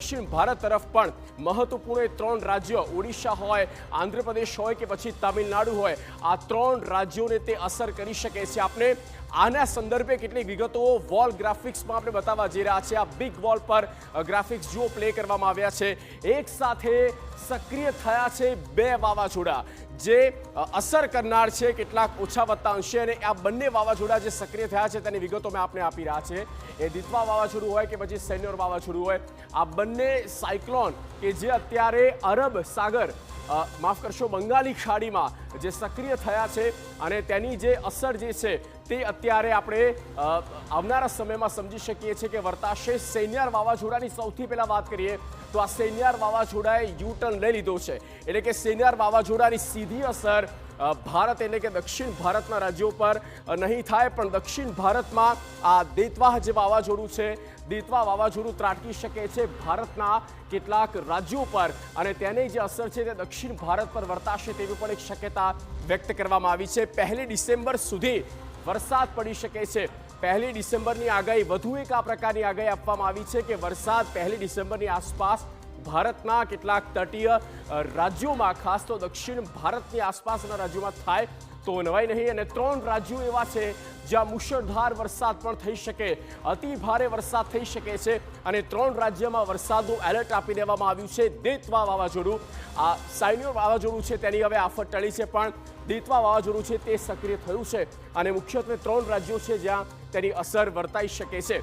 દક્ષિણ ભારત તરફ પણ મહત્વપૂર્ણ 3 રાજ્યો ઓડિશા હોય, આંધ્રપ્રદેશ હોય કે પછી તમિલનાડુ હોય, આ 3 રાજ્યોને તે અસર કરી શકે છે। આપણે આના સંદર્ભે કેટલીક વિગતો વોલ ગ્રાફિક્સમાં આપણે બતાવવા જઈ રહ્યા છે। આ બિગ વોલ પર ગ્રાફિક્સ જુઓ પ્લે કરવામાં આવ્યા છે। એક સાથે સક્રિય થયા છે 2 વાવાઝોડા જે અસર કરનાર છે કેટલાક ઓછા વત્તા અંશે, અને આ બંને વાવાઝોડા જે સક્રિય થયા છે તેની વિગતો મેં આપણે આપી રહ્યા છે। એ દિત્વા વાવાઝોડું હોય કે પછી સેન્યોર વાવાઝોડું હોય, આ બંને સાયક્લોન કે જે અત્યારે અરબ સાગર માફ કરશો બંગાળી ખાડીમાં જે સક્રિય થયા છે અને તેની જે અસર જે છે તે અત્યારે આપણે આવનારા સમયમાં સમજી શકીએ છીએ કે વર્તાશે। સેન્યાર વાવાઝોડાની સૌથી પહેલાં વાત કરીએ તો આ સેન્યાર વાવાઝોડાએ યુટર્ન લઈ લીધો છે, એટલે કે સેન્યાર વાવાઝોડાની સીધી અસર ભારત એટલે કે દક્ષિણ ભારતના રાજ્યો પર નહીં થાય, પણ દક્ષિણ ભારતમાં આ દેતવાહ જે વાવાઝોડું છે, દેતવા વાવાઝોડું ત્રાટકી શકે છે ભારતના કેટલાક રાજ્યો પર, અને તેની જે અસર છે તે દક્ષિણ ભારત પર વર્તાશે તેવી પણ એક શક્યતા વ્યક્ત કરવામાં આવી છે। 1 ડિસેમ્બર સુધી વરસાદ પડી શકે છે। 1 ડિસેમ્બરની આગાહી, વધુ એક આ પ્રકારની આગાહી આપવામાં આવી છે કે વરસાદ 1 ડિસેમ્બરની આસપાસ ભારતના કેટલાક તટીય રાજ્યોમાં, ખાસ તો દક્ષિણ ભારતની આસપાસના રાજ્યોમાં થાય તો નવાઈ નહીં। અને 3 રાજ્યો એવા છે જ્યાં મુશળધાર વરસાદ પણ થઈ શકે, અતિ ભારે વરસાદ થઈ શકે છે, અને 3 રાજ્યમાં વરસાદનું એલર્ટ આપી દેવામાં આવ્યું છે। દેતવા વાવાઝોડું, આ સાયન્યોર વાવાઝોડું છે તેની હવે આફત ટળી છે, પણ દેતવા વાવાઝોડું છે તે સક્રિય થયું છે અને મુખ્યત્વે 3 રાજ્યો છે જ્યાં તેની અસર વર્તાઈ શકે છે।